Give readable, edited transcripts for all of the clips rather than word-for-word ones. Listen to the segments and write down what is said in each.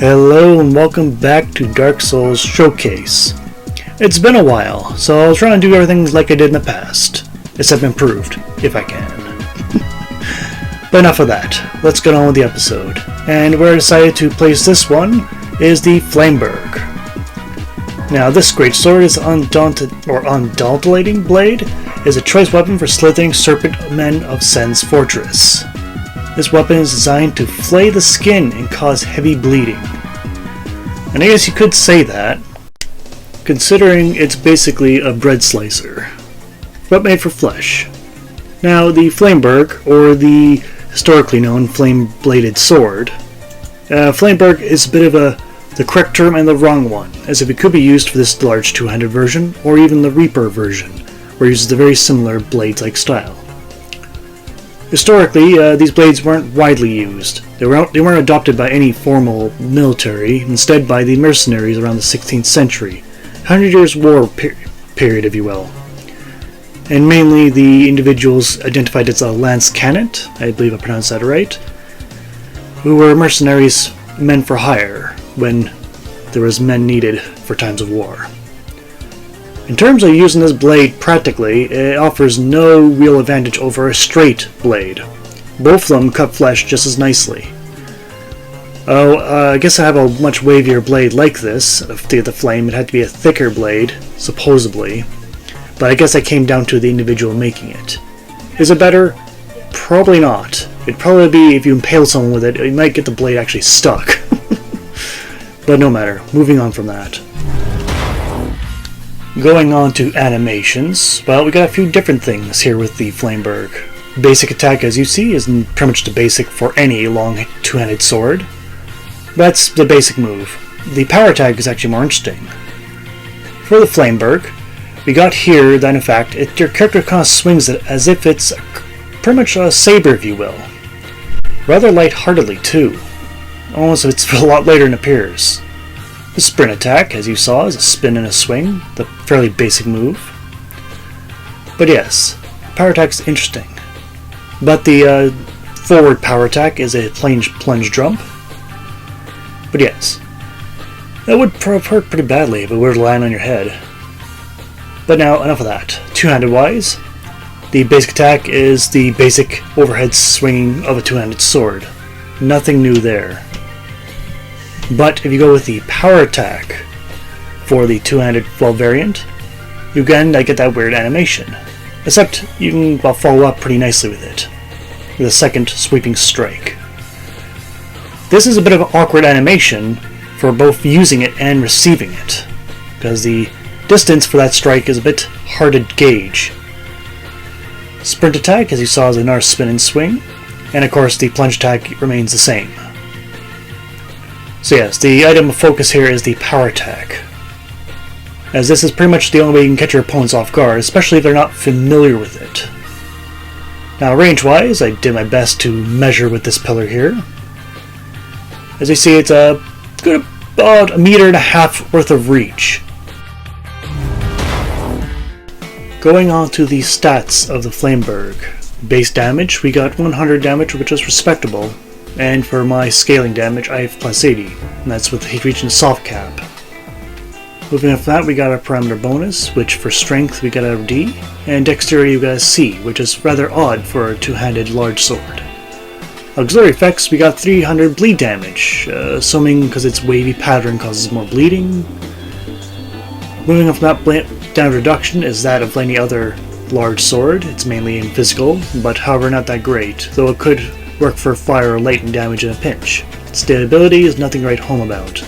Hello and welcome back to Dark Souls Showcase. It's been a while, so I'll try and do everything like I did in the past, except improved, if I can. But enough of that, let's get on with the episode. And where I decided to place this one is the Flameberg. Now this great sword is undulating blade is a choice weapon for slithering serpent men of Sen's fortress. This weapon is designed to flay the skin and cause heavy bleeding. And I guess you could say that, considering it's basically a bread slicer, but made for flesh. Now the Flameberg, or the historically known flame-bladed sword, Flameberg is a bit of the correct term and the wrong one, as if it could be used for this large two-handed version, or even the Reaper version, where it uses the very similar blade-like style. Historically, these blades weren't widely used. They weren't adopted by any formal military, instead by the mercenaries around the 16th century, 100 Years' War period, if you will. And mainly the individuals identified as a lance canet, I believe I pronounced that right, who were mercenaries, men for hire, when there was men needed for times of war. In terms of using this blade practically, it offers no real advantage over a straight blade. Both of them cut flesh just as nicely. I guess I have a much wavier blade like this. To get the flame, it had to be a thicker blade, supposedly. But I guess that came down to the individual making it. Is it better? Probably not. It'd probably be if you impale someone with it, you might get the blade actually stuck. But no matter, moving on from that. Going on to animations, well, we got a few different things here with the Flameberg. Basic attack, as you see, is pretty much the basic for any long two-handed sword. That's the basic move. The power attack is actually more interesting. For the Flameberg, we got here that in fact, your character kind of swings it as if it's pretty much a saber, if you will. Rather lightheartedly too. Almost it's a lot later than it appears. The sprint attack, as you saw, is a spin and a swing, the fairly basic move. But yes, power attack is interesting. But the forward power attack is a plunge jump. But yes, that would hurt pretty badly if it were to land on your head. But now, enough of that. Two-handed wise, the basic attack is the basic overhead swinging of a two-handed sword. Nothing new there. But if you go with the power attack for the two-handed variant, you again get that weird animation. Except you can follow up pretty nicely with it, with a second sweeping strike. This is a bit of an awkward animation for both using it and receiving it, because the distance for that strike is a bit hard to gauge. Sprint attack, as you saw, is another spin and swing, and of course the plunge attack remains the same. So yes, the item of focus here is the power attack, as this is pretty much the only way you can catch your opponents off guard, especially if they're not familiar with it. Now range-wise, I did my best to measure with this pillar here. As you see, it's a good about 1.5 meters worth of reach. Going on to the stats of the Flameberg. Base damage, we got 100 damage, which is respectable. And for my scaling damage, I have plus 80, and that's with reaching soft cap. Moving on from that, we got a parameter bonus, which for strength we got a D, and dexterity we got a C, which is rather odd for a two-handed large sword. Auxiliary effects, we got 300 bleed damage, assuming because its wavy pattern causes more bleeding. Moving on from that, damage reduction is that of any other large sword. It's mainly in physical, but however not that great, though it could work for fire or lightning damage in a pinch. Stability is nothing to write home about.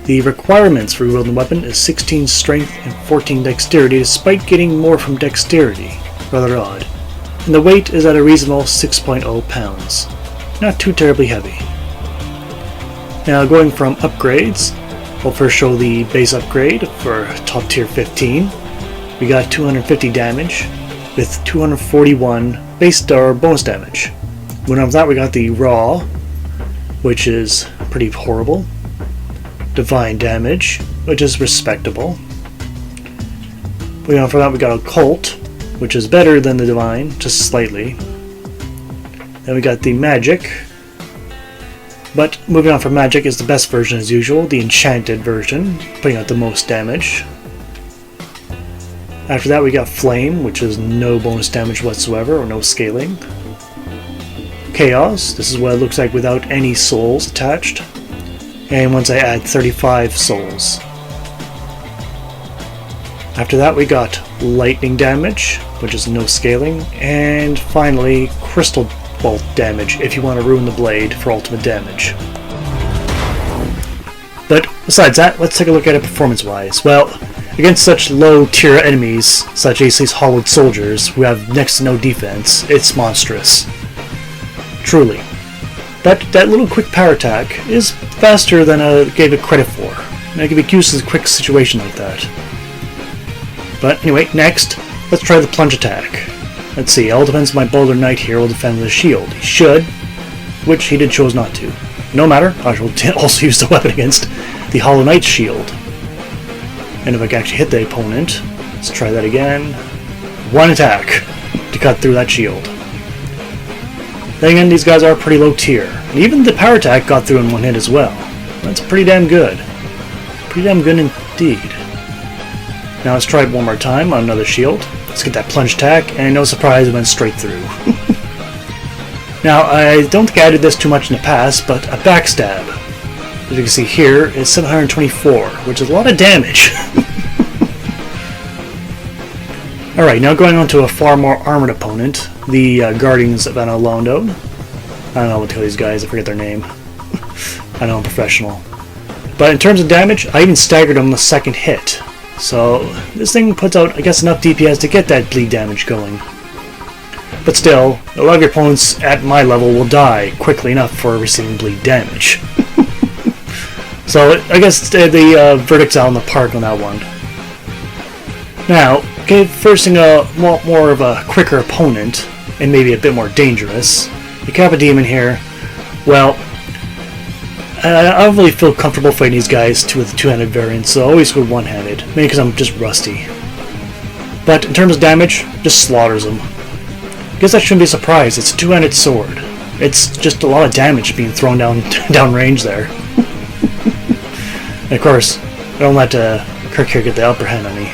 The requirements for wielding the weapon is 16 strength and 14 dexterity, despite getting more from dexterity. Rather odd. And the weight is at a reasonable 6.0 pounds. Not too terribly heavy. Now going from upgrades, we'll first show the base upgrade for top tier 15. We got 250 damage with 241 base or bonus damage. When on that, we got the Raw, which is pretty horrible. Divine damage, which is respectable. When on from that, we got Occult, which is better than the Divine, just slightly. Then we got the Magic, But moving on from magic is the best version as usual, the enchanted version, putting out the most damage. After that we got Flame, which is no bonus damage whatsoever, or no scaling. Chaos, this is what it looks like without any souls attached. And once I add 35 souls. After that we got Lightning damage, which is no scaling. And finally, Crystal Bolt damage, if you want to ruin the blade for ultimate damage. But besides that, let's take a look at it performance-wise. Well, against such low-tier enemies, such as these hollowed soldiers who have next to no defense, it's monstrous. Truly. But that little quick power attack is faster than I gave it credit for. I can be used to a quick situation like that. But anyway, next, let's try the plunge attack. Let's see, it all depends if my Boulder Knight here will defend with a shield. He should, which he did chose not to. No matter, I shall also use the weapon against the Hollow Knight's shield. And if I can actually hit the opponent, let's try that again. One attack to cut through that shield. Then again, these guys are pretty low tier. And even the power attack got through in one hit as well. That's pretty damn good. Pretty damn good indeed. Now let's try it one more time on another shield. Let's get that plunge attack, and no surprise, it went straight through. Now, I don't think I added this too much in the past, but a backstab, as you can see here, is 724, which is a lot of damage. Alright, now going on to a far more armored opponent, the Guardians of Analondo. I don't know what to tell these guys, I forget their name. I know I'm professional. But in terms of damage, I even staggered them the second hit. So this thing puts out, I guess, enough DPS to get that bleed damage going. But still, a lot of your opponents at my level will die quickly enough for receiving bleed damage. So I guess the verdict's out in the park on that one. Now, okay, first thing, more of a quicker opponent, and maybe a bit more dangerous. The Kappa Demon here, well, I don't really feel comfortable fighting these guys with two-handed variants, so I always go one-handed, maybe because I'm just rusty. But in terms of damage, just slaughters them. I guess that shouldn't be a surprise, it's a two-handed sword. It's just a lot of damage being thrown down range there. And of course, I don't let Kirk here get the upper hand on me.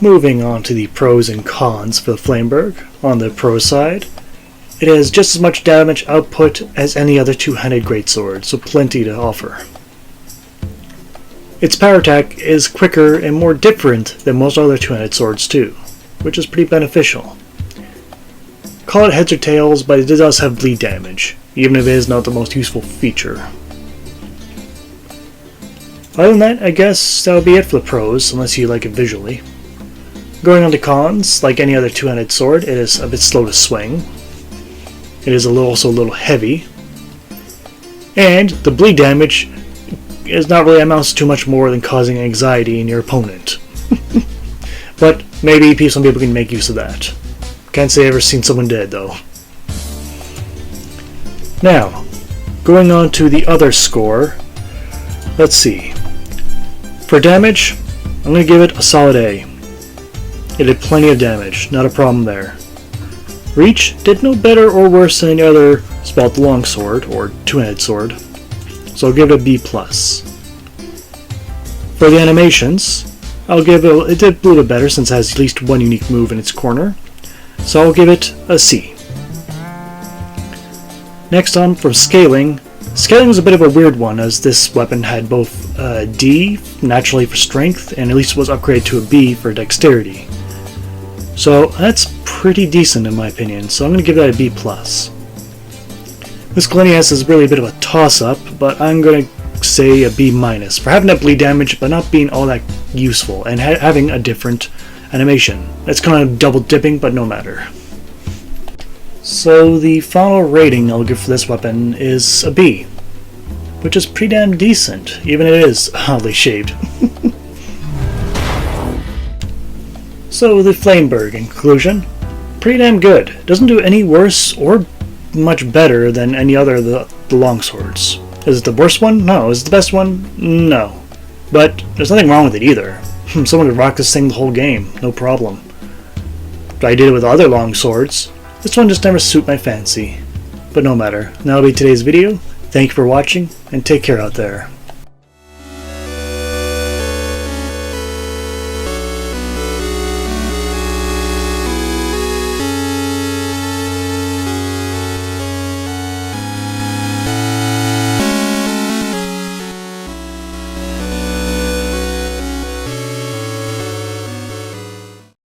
Moving on to the pros and cons for the Flameberg. On the pro side, it has just as much damage output as any other two-handed greatsword, so plenty to offer. Its power attack is quicker and more different than most other two-handed swords too, which is pretty beneficial. Call it heads or tails, but it does have bleed damage, even if it is not the most useful feature. Other than that, I guess that'll be it for the pros, unless you like it visually. Going on to cons, like any other two-handed sword, it is a bit slow to swing. It is also a little heavy. And the bleed damage is not really amounts to too much more than causing anxiety in your opponent. But maybe some people can make use of that. Can't say I've ever seen someone dead though. Now, going on to the other score. Let's see. For damage, I'm going to give it a solid A. It did plenty of damage, not a problem there. Reach did no better or worse than any other spelt longsword, or two-handed sword, so I'll give it a B+. For the animations, I'll give it did a little better since it has at least one unique move in its corner, so I'll give it a C. Next on, for scaling. Scaling was a bit of a weird one, as this weapon had both D, naturally for strength, and at least was upgraded to a B for dexterity. So that's pretty decent in my opinion, so I'm going to give that a B+. This Glinias is really a bit of a toss-up, but I'm going to say a B- for having that bleed damage, but not being all that useful, and having a different animation. It's kind of double dipping, but no matter. So the final rating I'll give for this weapon is a B, which is pretty damn decent, even if it is oddly shaped. So the Flameberg, in conclusion, pretty damn good. Doesn't do any worse or much better than any other of the longswords. Is it the worst one? No. Is it the best one? No. But there's nothing wrong with it either. Someone could rock this thing the whole game, no problem. But I did it with other longswords. This one just never suited my fancy. but no matter. That'll be today's video. Thank you for watching, and take care out there.